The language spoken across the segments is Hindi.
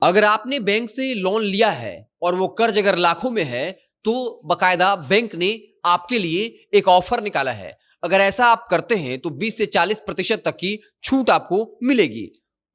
अगर आपने बैंक से लोन लिया है और वो कर्ज अगर लाखों में है, तो बकायदा बैंक ने आपके लिए एक ऑफर निकाला है। अगर ऐसा आप करते हैं तो 20 से 40% तक की छूट आपको मिलेगी।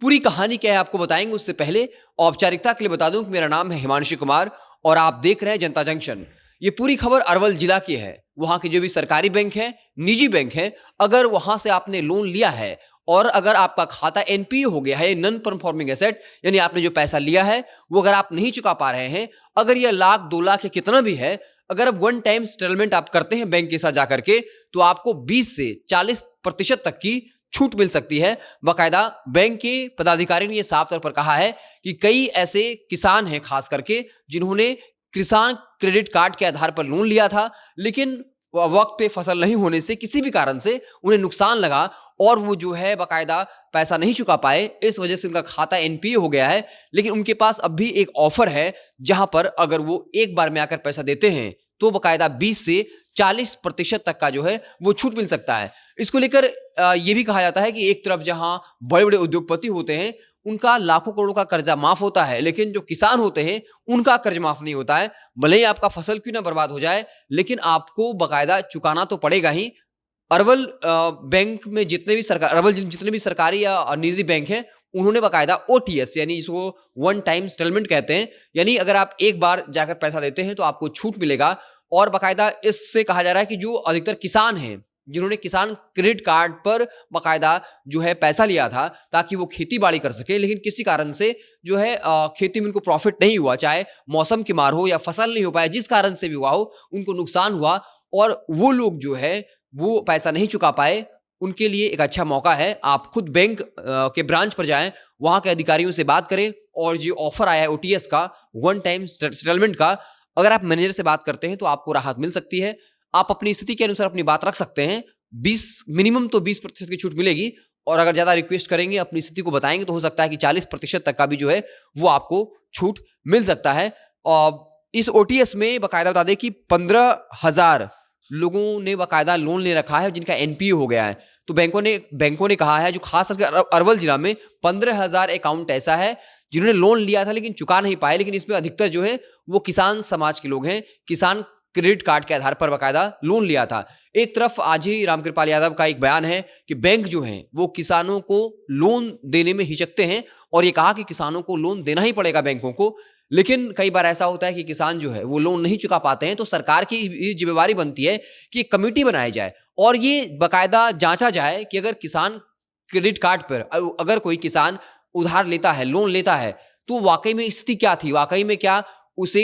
पूरी कहानी क्या है आपको बताएंगे, उससे पहले औपचारिकता के लिए बता दूं कि मेरा नाम है हिमांशु कुमार और आप देख रहे हैं जनता जंक्शन। ये पूरी खबर अरवल जिला की है। वहां के जो भी सरकारी बैंक है, निजी बैंक है, अगर वहां से आपने लोन लिया है और अगर आपका खाता एनपीए हो गया है, नॉन परफॉर्मिंग एसेट, यानी आपने जो पैसा लिया है वो अगर आप नहीं चुका पा रहे हैं, अगर यह लाख 2 लाख या कितना भी है, अगर अब वन टाइम सेटलमेंट आप करते हैं बैंक के साथ जाकर के, तो आपको 20 से 40% तक की छूट मिल सकती है। बाकायदा बैंक के पदाधिकारी ने यह साफ तौर पर कहा है कि कई ऐसे किसान हैं खास करके जिन्होंने किसान क्रेडिट कार्ड के आधार पर लोन लिया था, लेकिन वक्त पे फसल नहीं होने से किसी भी कारण से उन्हें नुकसान लगा और वो जो है बकायदा पैसा नहीं चुका पाए, इस वजह से उनका खाता एनपीए हो गया है। लेकिन उनके पास अब भी एक ऑफर है जहां पर अगर वो एक बार में आकर पैसा देते हैं तो बकायदा 20 से 40% तक का जो है वो छूट मिल सकता है। इसको लेकर ये भी कहा जाता है कि एक तरफ जहां बड़े बड़े उद्योगपति होते हैं उनका लाखों करोड़ों का कर्जा माफ होता है, लेकिन जो किसान होते हैं उनका कर्ज माफ नहीं होता है। भले ही आपका फसल क्यों ना बर्बाद हो जाए, लेकिन आपको बकायदा चुकाना तो पड़ेगा ही। अरवल बैंक में जितने भी सरकार अरवल जितने भी सरकारी या निजी बैंक हैं, उन्होंने बकायदा ओटीएस यानी जिसको वन टाइम सेटलमेंट कहते हैं, यानी अगर आप एक बार जाकर पैसा देते हैं तो आपको छूट मिलेगा। और बकायदा इससे कहा जा रहा है कि जो अधिकतर किसान हैं जिन्होंने किसान क्रेडिट कार्ड पर बकायदा जो है पैसा लिया था ताकि वो खेती बाड़ी कर सके, लेकिन किसी कारण से जो है खेती में उनको प्रॉफिट नहीं हुआ, चाहे मौसम की मार हो या फसल नहीं हो पाया, जिस कारण से भी हुआ हो, उनको नुकसान हुआ और वो लोग जो है वो पैसा नहीं चुका पाए, उनके लिए एक अच्छा मौका है। आप खुद बैंक के ब्रांच पर जाएं, वहां के अधिकारियों से बात करें और जो ऑफर आया है ओटीएस का, वन टाइम सेटलमेंट का, अगर आप मैनेजर से बात करते हैं तो आपको राहत मिल सकती है। आप अपनी स्थिति के अनुसार अपनी बात रख सकते हैं। 20 मिनिमम तो 20% की छूट मिलेगी और अगर ज्यादा रिक्वेस्ट करेंगे, अपनी स्थिति को बताएंगे, तो हो सकता है कि 40% तक का भी जो है वो आपको छूट मिल सकता है। और इस ओटीएस में बकायदा बता दें कि 15,000 लोगों ने बकायदा लोन ले रखा है जिनका एनपीए हो गया है। तो बैंकों ने कहा है, जो खास करके अरवल जिला में 15,000 अकाउंट ऐसा है जिन्होंने लोन लिया था लेकिन चुका नहीं पाए, लेकिन इसमें अधिकतर जो है वो किसान समाज के लोग हैं, किसान क्रेडिट कार्ड के आधार पर बकायदा लोन लिया था। एक तरफ आज ही रामकृपाल यादव का एक बयान है कि बैंक जो हैं वो किसानों को लोन देने में हिचकते हैं और ये कहा कि किसानों को लोन देना ही पड़ेगा बैंकों को, लेकिन कई बार ऐसा होता है कि किसान जो है वो लोन नहीं चुका पाते हैं, तो सरकार की ये जिम्मेवारी बनती है कि एक कमेटी बनाई जाए और ये बकायदा जांचा जाए कि अगर किसान क्रेडिट कार्ड पर अगर कोई किसान उधार लेता है, लोन लेता है, तो वाकई में स्थिति क्या थी, वाकई में क्या उसे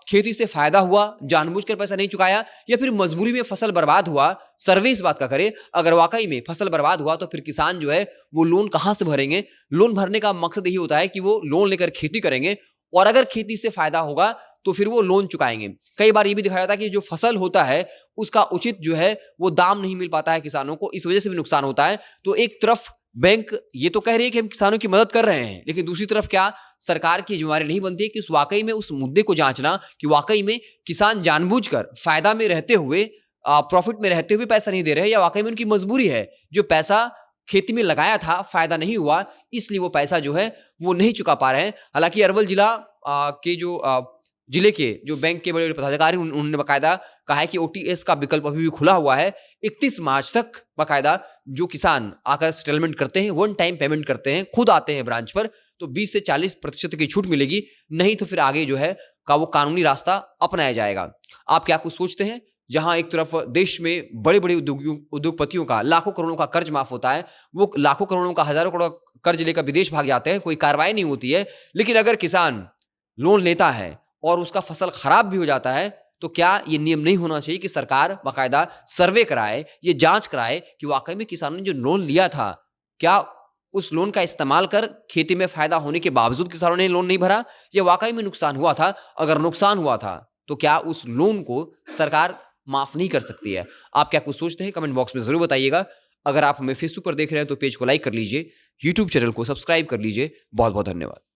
खेती से फायदा हुआ, जानबूझकर पैसा नहीं चुकाया, या फिर मजबूरी में फसल बर्बाद हुआ। सर्वे इस बात का करे, अगर वाकई में फसल बर्बाद हुआ तो फिर किसान जो है वो लोन कहां से भरेंगे। लोन भरने का मकसद यही होता है कि वो लोन लेकर खेती करेंगे और अगर खेती से फायदा होगा तो फिर वो लोन चुकाएंगे। कई बार ये भी दिखाया जाता है कि जो फसल होता है उसका उचित जो है वो दाम नहीं मिल पाता है किसानों को, इस वजह से भी नुकसान होता है। तो एक तरफ बैंक ये तो कह रही है कि हम किसानों की मदद कर रहे हैं, लेकिन दूसरी तरफ क्या सरकार की जिम्मेवारी नहीं बनती है कि उस वाकई में उस मुद्दे को जांचना कि वाकई में किसान जानबूझकर फायदा में रहते हुए, प्रॉफिट में रहते हुए पैसा नहीं दे रहे, या वाकई में उनकी मजबूरी है, जो पैसा खेती में लगाया था फायदा नहीं हुआ इसलिए वो पैसा जो है वो नहीं चुका पा रहे हैं। हालांकि अरवल जिला के जो जिले के जो बैंक के बड़े बड़े पदाधिकारी उन्होंने बकायदा कहा है कि ओटीएस का विकल्प अभी भी खुला हुआ है। 31 मार्च तक बकायदा जो किसान आकर सेटलमेंट करते हैं, वन टाइम पेमेंट करते हैं, खुद आते हैं ब्रांच पर, तो 20 से 40% की छूट मिलेगी। नहीं तो फिर आगे जो है का वो कानूनी रास्ता अपनाया जाएगा। आप क्या कुछ सोचते हैं? जहां एक तरफ देश में बड़े बड़े उद्योगपतियों का लाखों करोड़ों का कर्ज माफ होता है, वो लाखों करोड़ों का, हजारों करोड़ कर्ज लेकर विदेश भाग जाते हैं, कोई कार्रवाई नहीं होती है। लेकिन अगर किसान लोन लेता है और उसका फसल खराब भी हो जाता है, तो क्या ये नियम नहीं होना चाहिए कि सरकार बाकायदा सर्वे कराए, ये जांच कराए कि वाकई में किसानों ने जो लोन लिया था, क्या उस लोन का इस्तेमाल कर खेती में फायदा होने के बावजूद किसानों ने लोन नहीं भरा, या वाकई में नुकसान हुआ था? अगर नुकसान हुआ था तो क्या उस लोन को सरकार माफ नहीं कर सकती है? आप क्या कुछ सोचते हैं? कमेंट बॉक्स में जरूर बताइएगा। अगर आप हमें फेसबुक पर देख रहे हैं तो पेज को लाइक कर लीजिए, यूट्यूब चैनल को सब्सक्राइब कर लीजिए। बहुत बहुत धन्यवाद।